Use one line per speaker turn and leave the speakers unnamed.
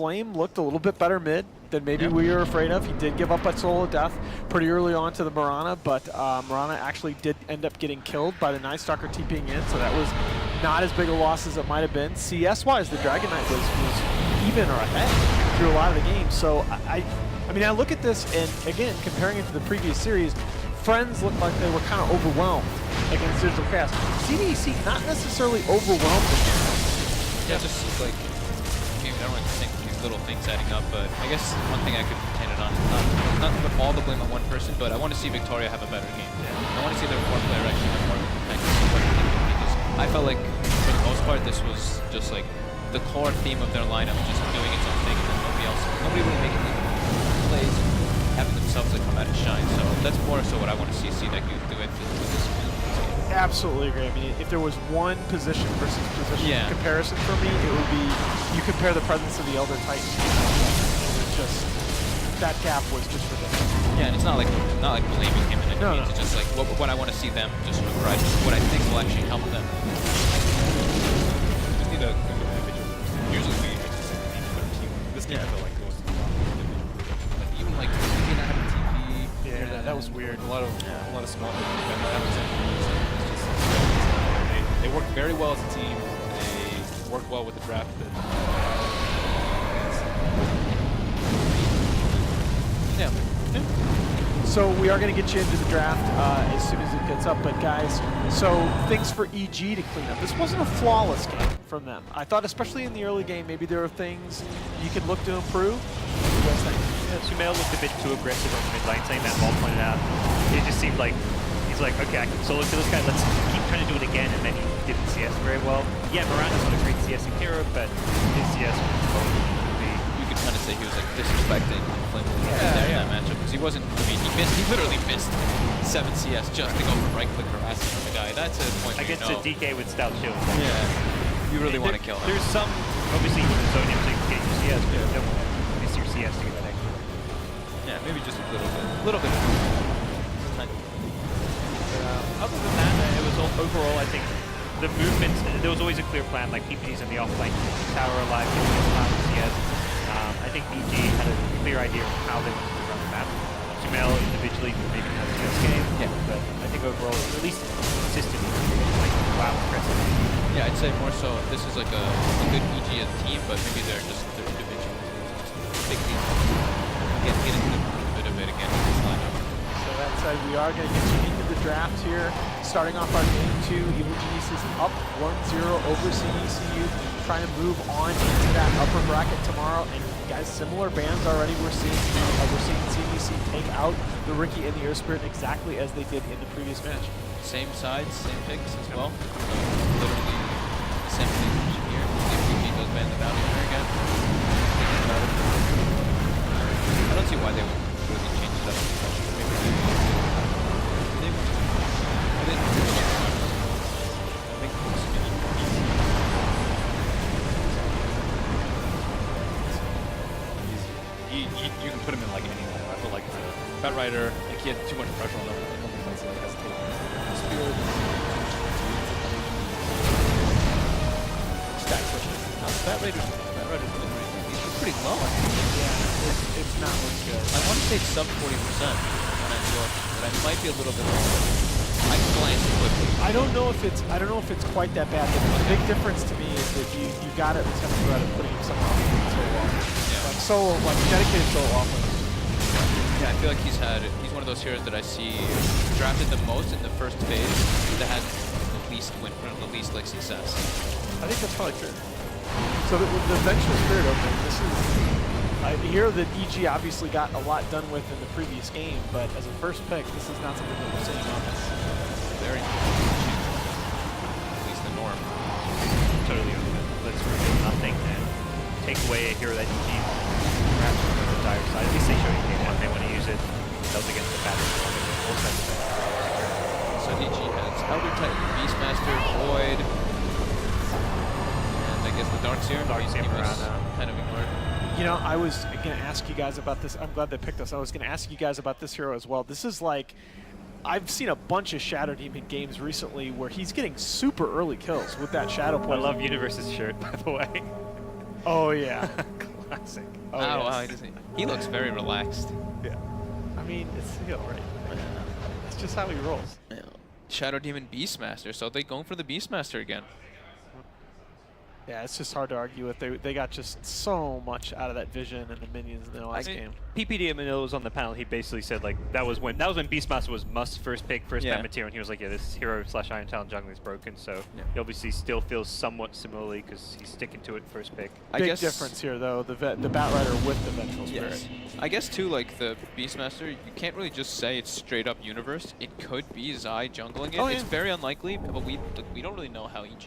Flame looked a little bit better mid than maybe we were afraid of. He did give up a Soul of Death pretty early on to the Mirana, but Mirana actually did end up getting killed by the Night Stalker TPing in, so that was not as big a loss as it might have been. CS-wise, the Dragon Knight was even or ahead through a lot of the game. So I mean, I look at this, and again, comparing it to the previous series, Friends looked like they were kind of overwhelmed against Digital Chaos. CDEC not necessarily overwhelmed again.
Yeah, just like, I don't want to think these little things adding up, but I guess one thing I could pin it on, not to put all the blame on one person, but I want to see Victoria have a better game. I want to see their four-player actually have more effective because I felt like, for the most part, this was just like the core theme of their lineup, just doing its own thing, and then nobody really making the plays, having themselves like come out and shine. So that's more so what I want to see CDEC do it with this.
Absolutely agree. I mean, if there was one position versus position comparison for me, it would be you compare the presence of the Elder Titan. It's just that gap was just ridiculous.
Yeah, and it's not like blaming him in any means. It's just like what I want to see them just provide, what I think will actually help them.
Just need a individual. Usually we just need to put a team. This game I feel like it was
like even like we not having TP.
Yeah, that was weird.
A lot of small things. They work very well as a team. They work well with the draft.
Yeah.
So we are going to get you into the draft as soon as it gets up, but guys, so things for EG to clean up. This wasn't a flawless game from them. I thought, especially in the early game, maybe there were things you could look to improve. What do you guys think?
Yeah, Sumail looked a bit too aggressive on the mid lane, saying that Ball pointed out. It just seemed like he's like, okay, I can solo kill this guy, let's keep trying to do it again, and then he didn't CS very well. Yeah, Miranda's not a great CSing hero, but his CS was probably
you could kind of say he was like disrespecting Flame in that matchup, because he wasn't, I mean, he literally missed 7 CS just to go for right-click harassing from the guy. That's a point where
against a DK with stout shield.
Yeah, you really want to kill him.
There's some, obviously, you want to zone him so you can get your CS, but you don't want to miss your CS to get that extra.
Yeah, maybe just a little bit.
Other than that, it was overall, I think, the movements, there was always a clear plan, like PPDs in the offlane, tower alive, giving us time to CS. I think EG had a clear idea of how they wanted to run the map. Sumail individually maybe had a CS game, but I think overall, at least consistently, like, wow, impressive.
Yeah, I'd say more so, this is like a good EG as a team, but maybe they're individuals. Big team. Get into the bit of it again with this lineup.
So that said, we are going to get you into the draft here. Starting off our game 2, Evil Genius is up 1-0 over CDCU, trying to move on into that upper bracket tomorrow. And guys, similar bans already. We're seeing CDC take out the Riki and the Earth Spirit exactly as they did in the previous match.
Same sides, same picks as well. Literally the same thing here. If Riki does ban the Bounty Hunter again. I don't see why they would really change it up.
You can put him in like any line. I feel like Bat Rider, like he had too much pressure on him. I don't think that's like hesitating. Spirit.
Stack pushing. Bat Rider's he's pretty low.
Yeah, it's not looking good.
I want to say sub 40% when I look, but I might be a little bit low. I glanced quickly.
I don't know if it's quite that bad. The big difference to me is that you got to attempt to rather putting him somewhere solo offense. Like dedicated solo offense.
Yeah, I feel like he's one of those heroes that I see drafted the most in the first phase that has the least win, the least like success.
I think that's probably true. So the Vengeful Spirit opening, this is a hero that EG obviously got a lot done with in the previous game, but as a first pick, this is not something that we're seeing on this.
Very at least the norm.
Totally open. Let's reveal nothing and take away a hero that EG perhaps on the dire side. At least they showed you when they want to use it. That was against the pattern.
So EG has Elder Titan, Beastmaster, Void, and I guess the Darkseer. He was kind of ignored.
You know, I was going to ask you guys about this. I'm glad they picked us. I was going to ask you guys about this hero as well. This is like, I've seen a bunch of Shadow Demon games recently where he's getting super early kills with that Shadow Poison.
I love Universe's shirt, by the way.
Oh, yeah.
Classic.
Oh, wow, he looks very relaxed.
Yeah. I mean, it's Seal, right? It's just how he rolls.
Yeah. Shadow Demon Beastmaster, so they going for the Beastmaster again.
Yeah, it's just hard to argue with. They got just so much out of that vision and the minions in the last game.
PPD Manila was on the panel. He basically said like that was when Beastmaster was must first pick, first
Yeah.
meta material, and he was like, yeah, this hero / Iron Talon jungling is broken. So he obviously still feels somewhat similarly because he's sticking to it first pick.
Big difference here though. The Batrider with the Vengeful Spirit.
Yes. I guess too, like the Beastmaster, you can't really just say it's straight up universe. It could be Zai jungling it.
Oh,
It's
yeah.
very unlikely, but we don't really know how EG